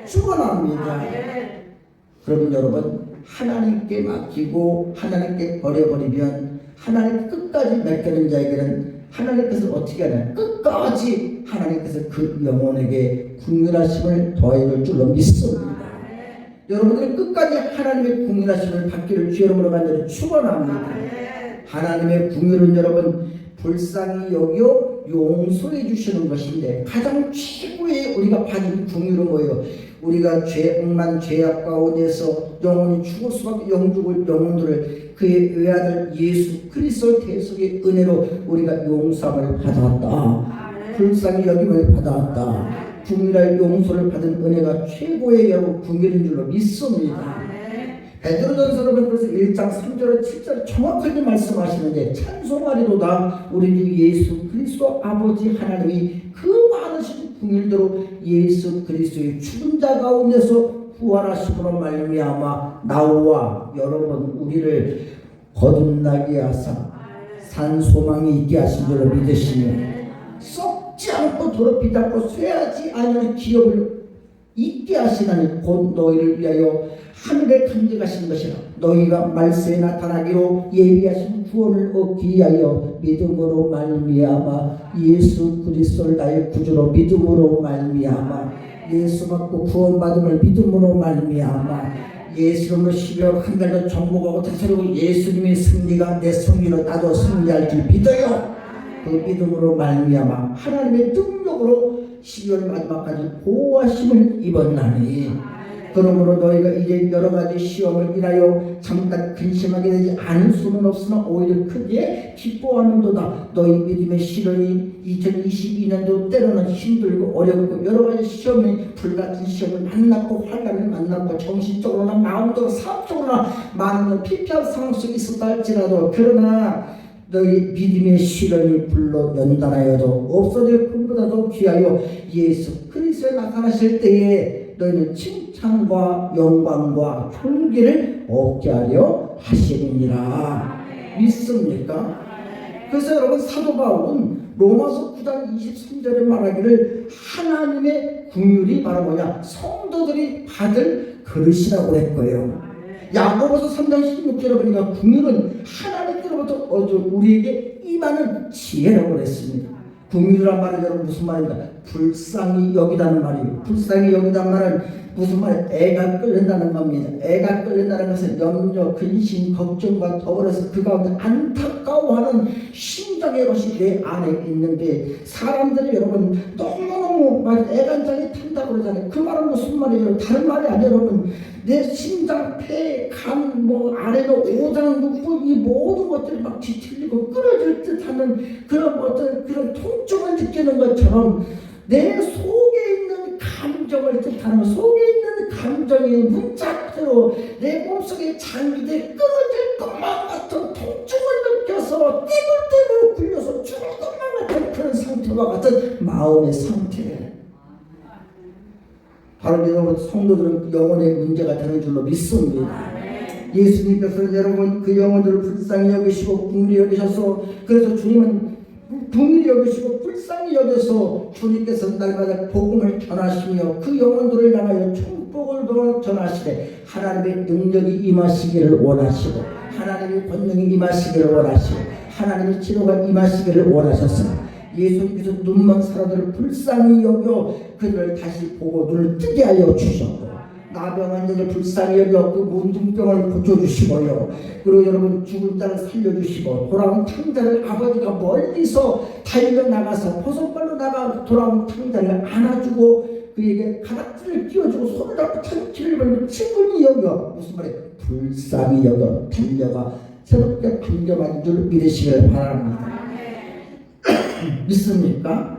축원합니다. 그러면 여러분, 하나님께 맡기고 하나님께 버려버리면 하나님 끝까지 맡기는 자에게는 하나님께서 어떻게 하냐, 끝까지 하나님께서 그 영혼에게 긍휼하심을 더해줄 줄로 믿습니다. 여러분들이 끝까지 하나님의 긍휼하심을 받기를 주 이름으로 간절히 축원합니다. 하나님의 긍휼은 여러분 불쌍히 여겨 용서해 주시는 것인데, 가장 최고의 우리가 받은 긍휼은 뭐예요? 우리가 억만 죄악 가운데서 영혼이 죽을 수밖에 영죽을 영혼들을 그의 외아들 예수 그리스도 대속의 은혜로 우리가 용서함을 받았다. 불쌍히 여김을 받았다. 긍휼의 용서를 받은 은혜가 최고의 여러분 긍휼인 줄로 믿습니다. 베드로전서로 그래서 1장 3절에 7절에 정확하게 말씀하시는데, 찬송하리로다 우리 주 예수 그리스도 아버지 하나님이 그 많으신 긍휼대로 예수 그리스도의 죽은 자 가운데서 부활하심으로 말미암아 나와 여러분 우리를 거듭나게 하사 산 소망이 있게 하신 줄로 믿으시며, 썩지 않고 더럽히지 않고 쇠하지 않는 기업을 있게 하시나니 곧 너희를 위하여 하늘에 간직하신 것이라. 너희가 말세에 나타나기로 예비하신 구원을 얻기 위하여 믿음으로 말미암아 예수 그리스도를 나의 구주로 믿음으로 말미암아 예수 받고 구원받음을 믿음으로 말미암아 예수 이름으로 12월 한 달 전 정복하고 다스리고 예수님의 승리가 내 승리로 나도 승리할 줄 믿어요. 그 믿음으로 말미암아 하나님의 능력으로 12월 마지막까지 보호하심을 입었나니, 그러므로 너희가 이제 여러가지 시험을 인하여 잠깐 근심하게 되지 않을 수는 없으나 오히려 크게 기뻐하는도다. 너희 믿음의 시련이 2022년도 때로는 힘들고 어렵고 여러가지 시험이 불같은 시험을 만났고 환난을 만났고 정신적으로나 마음적으로 사업적으로나 많은 피폐한 상황 속에 있었다 할지라도, 그러나 너희 믿음의 시련이 불러 연단하여도 없어질 것보다도 귀하여 예수 그리스도에 나타나실 때에 너희는 칭찬과 영광과 존귀를 얻게 하려 하시느니라. 믿습니까? 그래서 여러분, 사도 바울은 로마서 9장 23절에 말하기를 하나님의 긍휼이 바로 뭐냐, 성도들이 받을 그릇이라고 했고요. 야고보서 3장 16절에 보니까 긍휼은 하나님께로부터 우리에게 임하는 지혜라고 했습니다. 긍휼이란 말은 여러분 무슨 말입니까? 불쌍히 여기다는 말이에요. 불쌍히 여기다는 말은 무슨 말이에요? 애가 끓는다는 겁니다. 애가 끓는다는 것은 염려, 근심, 걱정과 더불어서 그 가운데 안타까워하는 심정의 것이 내 안에 있는데, 사람들이 여러분 너무너무 막 애간장이 탄다고 그러잖아요. 그 말은 무슨 말이에요? 다른 말이 아니에요. 여러분, 내 심장, 폐, 간, 아래로 오장, 육부 이 모든 것들이 막 뒤틀리고 끊어질 듯하는 그런 어떤 그런 통증을 느끼는 것처럼 내 속에 있는 감정을 뜻하는, 속에 있는 감정이 문자대로 내 몸속에 장기대 끊어질 것만 같은 통증을 느껴서 떼굴떼굴 굴려서 죽을 것만 같은 그런 상태와 같은 마음의 상태. 바로 여러분 성도들은 영혼의 문제가 되는 줄로 믿습니다. 예수님께서는 여러분 그 영혼들을 불쌍히 여기시고 긍휼히 여기셔서, 그래서 주님은 긍휼히 여기시고 불쌍히 여겨서 주님께서 날마다 복음을 전하시며 그 영혼들을 향하여 축복을 전하시되 하나님의 능력이 임하시기를 원하시고 하나님의 권능이 임하시기를 원하시고 하나님의 치료가 임하시기를 원하셨습니다. 예수님께서 눈먼 사람들을 불쌍히 여겨 그들을 다시 보고 눈을 뜨게 하여 주셨고, 나병한 자를 불쌍히 여겨 그 문둥병을 고쳐주시고요. 그리고 여러분 죽은 자를 살려주시고, 돌아온 탕자를 아버지가 멀리서 달려나가서 버섯발로 나가 돌아온 탕자를 안아주고 그에게 가락지를 끼워주고 손을 잡고 찬치를 벌리고 친근히 여겨, 무슨 말이에요? 불쌍히 여겨 달려가 새롭게 반겨받은 줄 믿으시길 바랍니다. 믿습니까?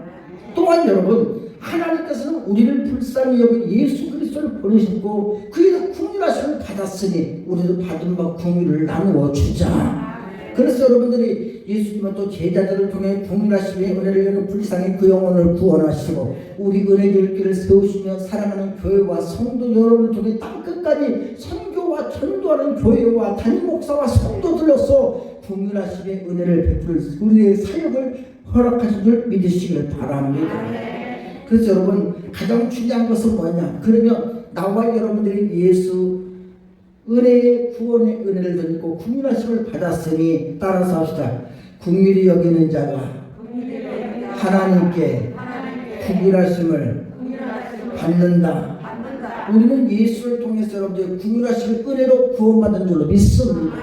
또한 여러분, 하나님께서는 우리를 불쌍히 여겨 예수 그리스도를 보내셨고 그에서 긍휼하심을 받았으니 우리도 받은 바 긍휼을 나누어 주자. 그래서 여러분들이 예수님은 또 제자들을 통해 긍휼하심의 은혜를 여겨 불쌍히 그 영혼을 구원하시고 우리 은혜의 길을 세우시며 사랑하는 교회와 성도 여러분을 통해 땅끝까지 선교와 전도하는 교회와 담임 목사와 성도들로서 긍휼하심의 은혜를 베풀 우리의 사역을 허락하신 줄 믿으시길 바랍니다. 그래서 여러분 가장 중요한 것은 뭐냐? 그러면 나와 여러분들이 예수 은혜의 구원의 은혜를 듣고 국민하심을 받았으니 따라서 합시다. 국민이 여기는 자가 하나님께 국민하심을 받는다. 우리는 예수를 통해서 여러분들 국민하심을 은혜로 구원받은 줄로 믿습니다.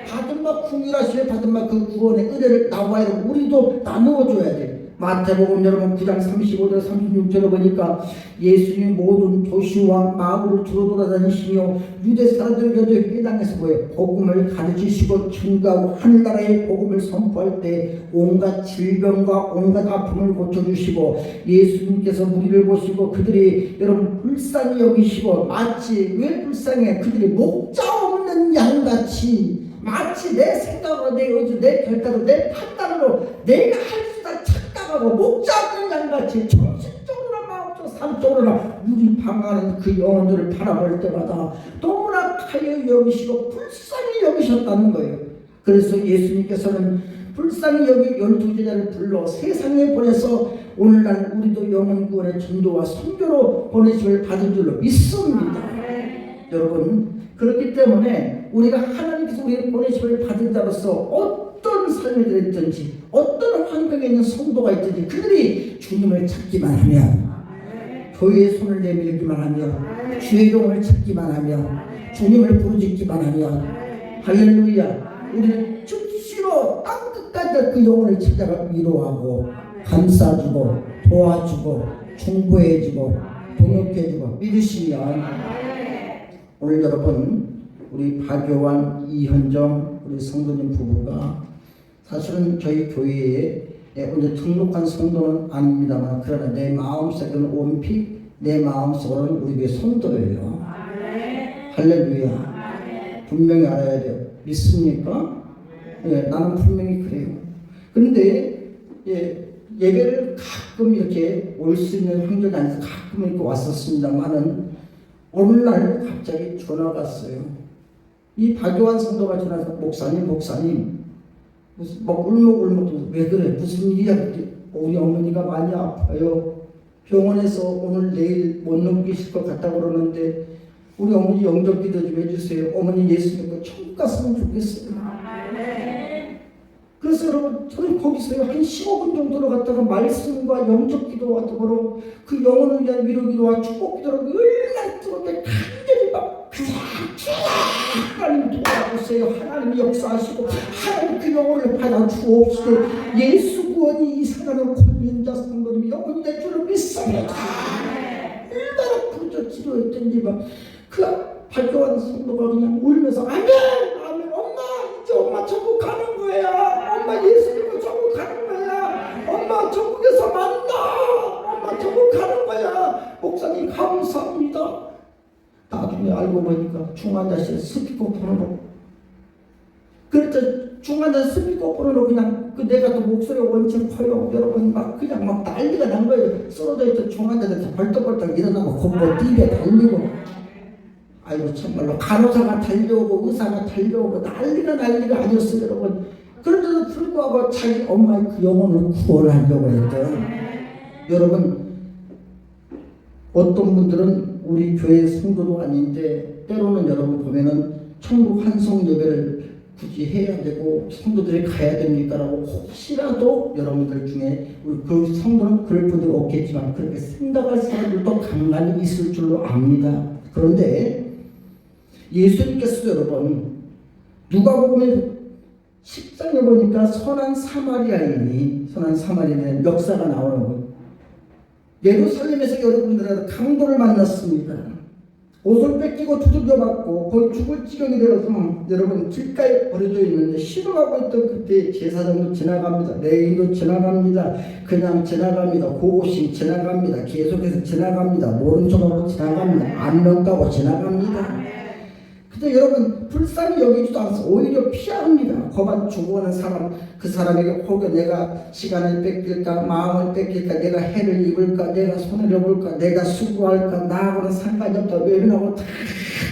받은 바 국민하심을 받은 바 그 구원의 은혜를 나와 여러분 우리도 나누어줘야 돼. 마태복음 여러분 9장 35절 36절을 보니까 예수님이 모든 도시와 마을을 두루 돌아다니시며 유대 사람들 여자의 회당에서 복음을 가르치시고 증거하고 하늘나라의 복음을 선포할 때 온갖 질병과 온갖 아픔을 고쳐주시고 예수님께서 무리를 보시고 그들이 여러분 불쌍히 여기시고 마치 왜 불쌍해? 그들이 목자 없는 양같이 마치 내 생각으로 내 의지 내 결단으로 내 판단으로 내가 할 수 있다 착각하고 목자 없는 양같이 정신적으로나 마음적으로 삶적으로나 유리방하는 그 영혼들을 바라볼 때마다 너무나 가여 여기시고 불쌍히 여기셨다는 거예요. 그래서 예수님께서는 불쌍히 여기 12제자를 불러 세상에 보내서 오늘날 우리도 영혼 구원의 전도와 선교로 보내심을 받은 줄로 믿습니다. 여러분 그렇기 때문에 우리가 하나님께서 우리를 보내심을 받은 자로서 어떤 삶을 들든지 어떤 환경에 있는 성도가 있든지 그들이 주님을 찾기만 하면 교회에 손을 내밀기만 하면 주의 종을 찾기만 하면 주님을 부르짖기만 하면 할렐루야 우리는 즉시로 땅끝까지 그 영혼을 찾아가 위로하고 감싸주고 도와주고 충고해주고 동역해주고 믿으시면 오늘 여러분 우리 박요한 이현정 우리 성도님 부부가 사실은 저희 교회에 오늘 등록한 성도는 아닙니다만 그러나 내 마음속에는 원픽 내 마음속으로는 우리 교회 성도예요. 할렐루야. 분명히 알아야 돼요. 믿습니까? 나는 분명히 그래요. 그런데 예배를 가끔 이렇게 올 수 있는 환경이 아니라서 가끔 이렇게 왔었습니다만은 오늘날 갑자기 전화가 왔어요. 이 박요한 성도가 전화해서 목사님 무슨 막 울먹울먹 왜 그래 무슨 일이야? 우리 어머니가 많이 아파요. 병원에서 오늘 내일 못 넘기실 것 같다고 그러는데 우리 어머니 영접 기도 좀 해주세요. 어머니 예수 믿고 천국 갔으면 좋겠어요. 그래서 여러분 저는 거기서 한 15분 정도로 갔다가 말씀과 영접 기도와 더불어 그 영혼을 위한 위로 기도와 축복 기도를 얼마나 뜨겁게 간절히 막 하나님 도와주세요. 하나님 역사하시고 하나님 그 영혼을 받아 주옵시고 예수 구원이 이 세상을 권민자 성도님이 영혼이 될 줄을 믿습니다. 얼마나 부르짖어 기도했던지 그 박요한 성도가 그냥 울면서 아멘 엄마 이제 엄마 천국 가는 거야. 엄마 예수 믿고 천국 가는 거야. 엄마 천국에서 만나. 엄마 천국 가는 거야. 목사님 감사합니다. 나중에 알고 보니까 중환자실 스피커폰으로 그랬더니 중환자실 스피커폰으로 그냥 내가 또 목소리가 원체 커요. 여러분 그냥 난리가 난 거예요. 쓰러져 있던 중환자들한테 벌떡벌떡 일어나고 걷고 뛰게 달리고 아이고 정말로 간호사가 달려오고 의사가 달려오고 난리가 아니었어요 여러분. 그런데도 불구하고 자기 엄마의 그 영혼을 구원하려고 했던 여러분 어떤 분들은 우리 교회 성도도 아닌데 때로는 여러분 보면은 천국 환송 예배를 굳이 해야 되고 성도들이 가야 됩니까? 라고 혹시라도 여러분들 중에 그 성도는 그럴 분들 없겠지만 그렇게 생각할 사람들도 간간히 있을 줄로 압니다. 그런데 예수님께서 여러분 누가복음 10장에 보니까 선한 사마리아인의 역사가 나오는 거예요. 예루살렘에서 여러분들은 강도를 만났습니다. 옷을 뺏기고 두들겨 맞고 거의 죽을 지경이 되어서 여러분 길가에 버려져 있는데 신음하고 있던 그때 제사장도 지나갑니다. 레위인도 지나갑니다. 그냥 지나갑니다. 고고싱 지나갑니다. 계속해서 지나갑니다. 모른 척하고 지나갑니다. 안면 까고 지나갑니다. 근데 여러분 불쌍히 여기지도 않아서 오히려 피합니다. 거반 죽어가는 사람 그 사람에게 혹여 내가 시간을 뺏길까 마음을 뺏길까 내가 해를 입을까 내가 손해를 볼까 내가 수고할까 나하고는 상관이 없다 외면하고 다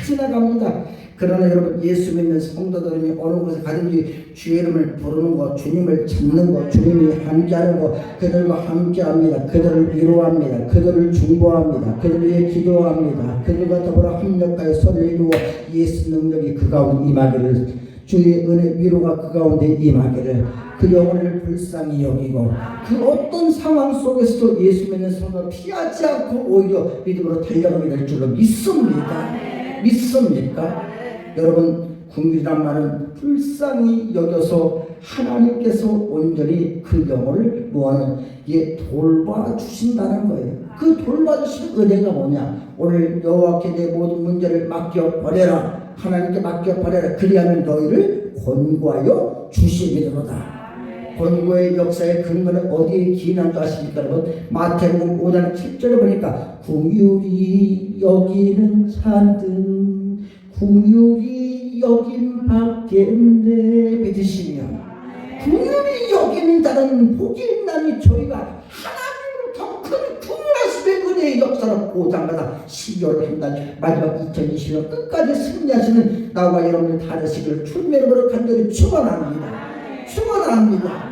지나갑니다. 그러나 여러분 예수 믿는 성도들이 어느 곳에 가든지 주의 이름을 부르는 것, 주님을 찾는 것, 주님이 함께하는 것, 그들과 함께합니다. 그들을 위로합니다. 그들을 중보합니다. 그들을 위해 기도합니다. 그들과 더불어 협력하여 서로 이루어 예수 능력이 그 가운데 임하기를, 주의 은혜 위로가 그 가운데 임하기를, 그 영혼을 불쌍히 여기고 그 어떤 상황 속에서도 예수 믿는 성도가 피하지 않고 오히려 믿음으로 달려가게 될 줄로 믿습니다. 믿습니까? 여러분, 궁율이란 말은 불쌍히 여겨서 하나님께서 온전히 그 영혼을 뭐하는 돌봐주신다는 거예요. 그 돌봐주신 은혜가 뭐냐? 오늘 여호와께 내 모든 문제를 맡겨버려라. 하나님께 맡겨버려라. 그리하면 너희를 권고하여 주시리로다. 권고의 역사의 근거는 어디에 기인한 줄 아십니까 여러분? 마태복음 5장 7절에 보니까 궁율이 여기는 자든 궁율이 여긴 밖인데 믿으시며, 궁율이 여기는 자는 복이 있나니 저희가 하나님으로부터 큰 궁율하심의 은혜의 역사로 보장받아 12월 한 달 마지막 2020년 끝까지 승리하시는 나와 여러분들 다 되시기를 주님으로 간절히 축원합니다. 축원합니다.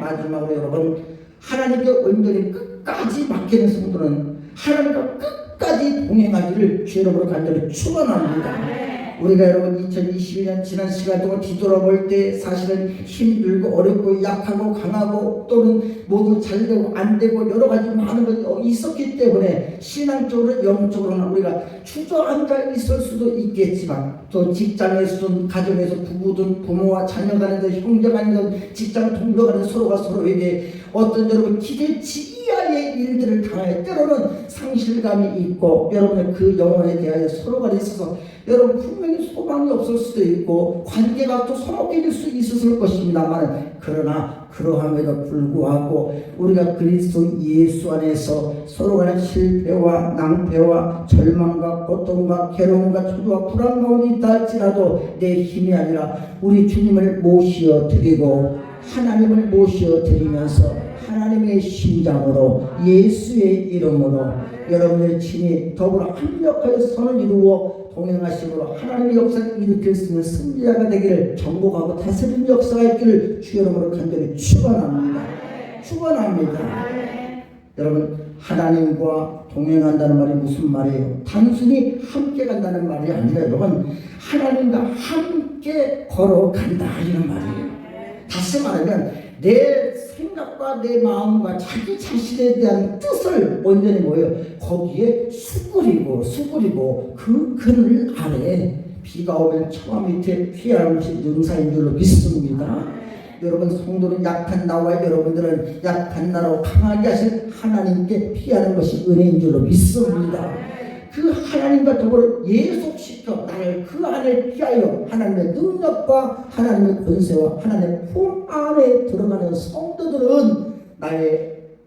마지막으로 여러분, 하나님께 온전히 끝까지 맡기는 성도는 하나님과 끝까지 동행하기를 주 여러분으로 간절히 축원합니다. 우리가 여러분 2022년 지난 시간 동안 뒤돌아볼 때 사실은 힘들고 어렵고 약하고 강하고 또는 모두 잘 되고 안 되고 여러 가지 많은 것이 있었기 때문에 신앙적으로 영적으로는 우리가 주저앉아 있을 수도 있겠지만, 또 직장에서든 가정에서 부부든 부모와 자녀 간에든 형제 간에든 직장 동료 간에 서로가 서로에게 어떤 여러분 기대치 이하의 일들을 당하여 때로는 상실감이 있고 여러분의 그 영혼에 대하여 서로 간에 있어서 여러분 분명히 소망이 없을 수도 있고 관계가 또 서먹해질 수 있었을 것입니다만, 그러나 그러함에도 불구하고 우리가 그리스도 예수 안에서 서로 간의 실패와 낭패와 절망과 고통과 괴로움과 초조와 불안 가운데 있다 할지라도 내 힘이 아니라 우리 주님을 모시어 드리고 하나님을 모시어 드리면서 하나님의 심장으로 예수의 이름으로 여러분의 친히 더불어 합력하여 선을 이루어 동행하심으로 하나님의 역사를 일으킬 수 있는 승리자가 되기를, 정복하고 다스리는 역사가 있기를 주 여러분을 간절히 축원합니다. 축원합니다. 여러분, 하나님과 동행한다는 말이 무슨 말이에요? 단순히 함께 간다는 말이 아니라 여러분, 하나님과 함께 걸어간다 이런 말이에요. 다시 말하면 내 생각과 내 마음과 자기 자신에 대한 뜻을 온전히 거기에 수그리고 그 그늘 아래 비가 오면 처마 밑에 피하는 것이 능사인 줄로 믿습니다. 여러분, 성도는 약한 나와 여러분들은 약한 나로 강하게 하실 하나님께 피하는 것이 은혜인 줄로 믿습니다. 그 하나님과 더불어 예속시켜 나를 그 안에 피하여 하나님의 능력과 하나님의 권세와 하나님의 품 안에 들어가는 성도들은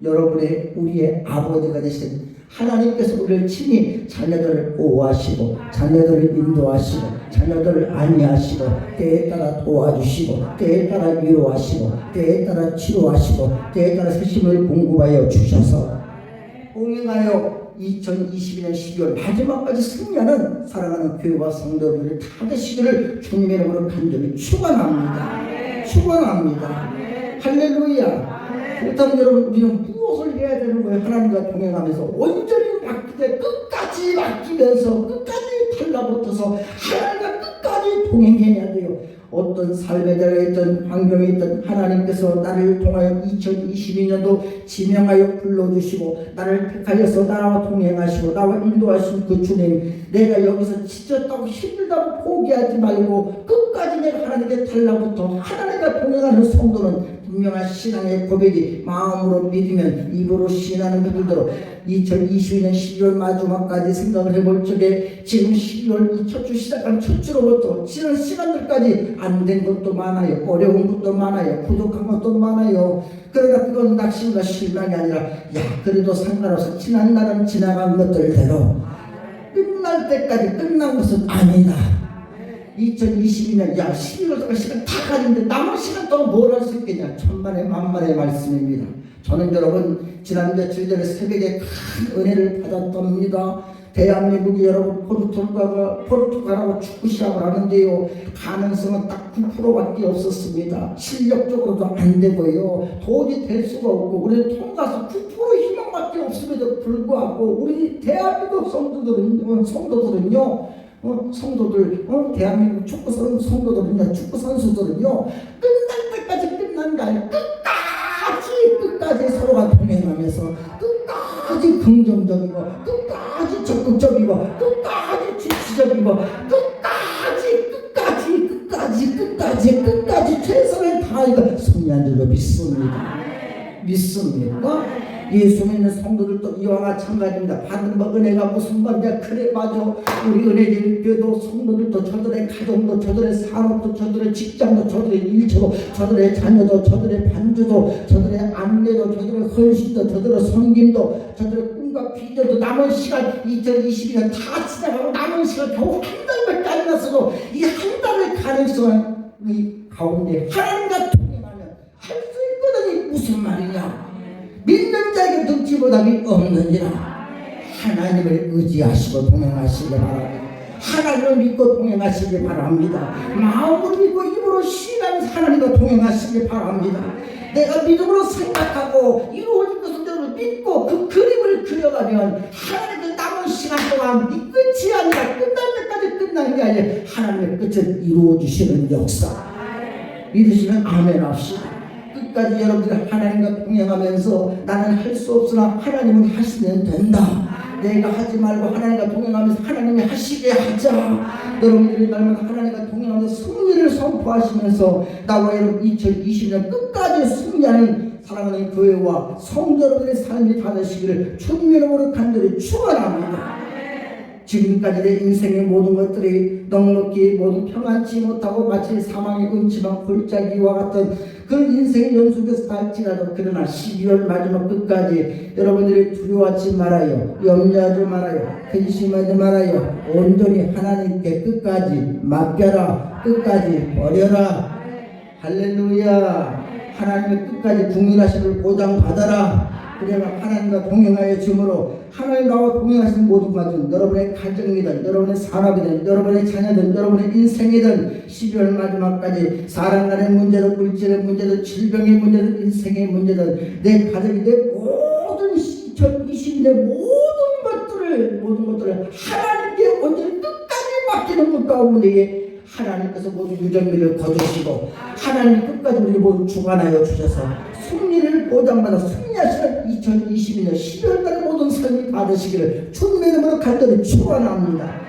여러분의 우리의 아버지가 되신 하나님께서 우리를 친히 자녀들을 보호하시고 자녀들을 인도하시고 자녀들을 안위하시고 때에 따라 도와주시고 때에 따라 위로하시고 때에 따라 치료하시고 때에 따라 새심을 공급하여 주셔서 동행하여 2022년 12월 마지막까지 승리하는 사랑하는 교회와 성도들을 다 되시기를 주님의 이름으로 간절히 축원합니다. 축원합니다. 할렐루야. 그렇다면 여러분, 우리는 무엇을 해야 되는 거예요? 하나님과 동행하면서 온전히 맡기되 끝까지 맡기면서 끝까지 달라붙어서 하나님과 끝까지 동행해야 돼요. 어떤 삶에 대해 있던 환경에 있던 하나님께서 나를 통하여 2022년도 지명하여 불러주시고 나를 택하여서 나와 동행하시고 나와 인도하신 그 주님, 내가 여기서 지쳤다고 힘들다고 포기하지 말고 끝까지 내가 하나님께 달라붙어 하나님과 동행하는 성도는 분명한 신앙의 고백이 마음으로 믿으면 입으로 신하는 그들대로 2022년 12월 마지막까지 생각을 해볼 적에 지금 12월 첫 주 시작한 첫 주로부터 지난 시간들까지 안 된 것도 많아요. 어려운 것도 많아요. 부족한 것도 많아요. 그러나 그건 낙심과 실망이 아니라 그래도 상관없어. 지난 날은 지나간 것들대로 끝날 때까지 끝난 것은 아니다. 2022년 12월까지 시간 다 가는데 남은 시간 동안 뭘 할 수 있겠냐. 천만의 만만의 말씀입니다. 저는 여러분 지난 며칠 전에 새벽에 큰 은혜를 받았답니다. 대한민국이 여러분 포르투갈하고 축구 시합을 하는데요. 가능성은 딱 9%밖에 없었습니다. 실력적으로도 안 되고요. 도저히 될 수가 없고 우리는 통과서 9% 희망밖에 없음에도 불구하고 우리 대한민국 성도들은요, 대한민국 축구 성도들은요, 축구 선수들은요, 끝날 때까지 끝난 게 아니라 끝까지 서로가 동행하면서 끝까지 긍정적이고 끝까지 적극적이고 끝까지 지지적이고 끝까지 최선을 다하니까 승리한 줄로 믿습니다. 예수 믿는 성도들도 이와 마찬가지입니다. 받은 은혜가 무슨 말이야? 그래 맞아. 우리 은혜교회도 성도들도 저들의 가정도 저들의 산업도 저들의 직장도 저들의 일처도 저들의 자녀도 저들의 반주도 저들의 안내도 저들의 헌신도 저들의 섬김도 저들의 꿈과 비전도 남은 시간 2022년 다 지나가고 남은 시간 겨우 한 달밖에 안 났어도 이 한 달의 가능성은 이 가운데 하나님과 동행하면 할 수 있거든요. 무슨 말이냐? 믿는 자에게 능치 못함이 없느니라. 하나님을 의지하시고 동행하시기 바랍니다. 하나님을 믿고 동행하시기 바랍니다. 마음으로 믿고 입으로 신앙하면서 하나님과 동행하시기 바랍니다. 내가 믿음으로 생각하고 이루어질 것을 여러분 믿고 그 그림을 그려가면 하나님의 남은 시간 동안 이 끝이 아니라 끝날 때까지 끝나는 게 아니라 하나님의 끝을 이루어주시는 역사 믿으시면 아멘 합시다. 끝까지 여러분들 하나님과 동행하면서 나는 할 수 없으나 하나님은 하시면 된다. 내가 하지 말고 하나님과 동행하면서 하나님이 하시게 하자. 여러분들이 날마다 하나님과 동행하면서 승리를 선포하시면서 나와 여러분 2020년 끝까지 승리하는 사랑하는 교회와 성도 여러분의 삶이 되시기를 주님의 이름으로 간절히 축원합니다. 지금까지 내 인생의 모든 것들이 넉넉히 모두 평안치 못하고 마치 사망의 음침한 골짜기와 같은 그 인생의 연속에서 다 지나도 그러나 12월 마지막 끝까지 여러분들이 두려워하지 말아요. 염려하지 말아요. 근심하지 말아요. 온전히 하나님께 끝까지 맡겨라. 끝까지 버려라. 할렐루야. 하나님의 끝까지 국민하심을 보장받아라. 그래야 하나님과 동행하여 주므로 하나님 나와 동행하시는 모든 것은 여러분의 가정이든 여러분의 산업이든 여러분의 자녀든 여러분의 인생이든 12월 마지막까지 사람 간의 문제든 물질의 문제든 질병의 문제든 인생의 문제든 내 가정이 내 모든 2020년의 모든 것들을 하나님께 온전히 끝까지 맡기는 것 가운데 하나님께서 모두 유전미를 거두시고 하나님 끝까지 우리 모두 주관하여 주셔서 승리를 보장받아 승리하시는 2022년 12월달의 모든 삶이 받으시기를 주님의 이름으로 간절히 축원합니다.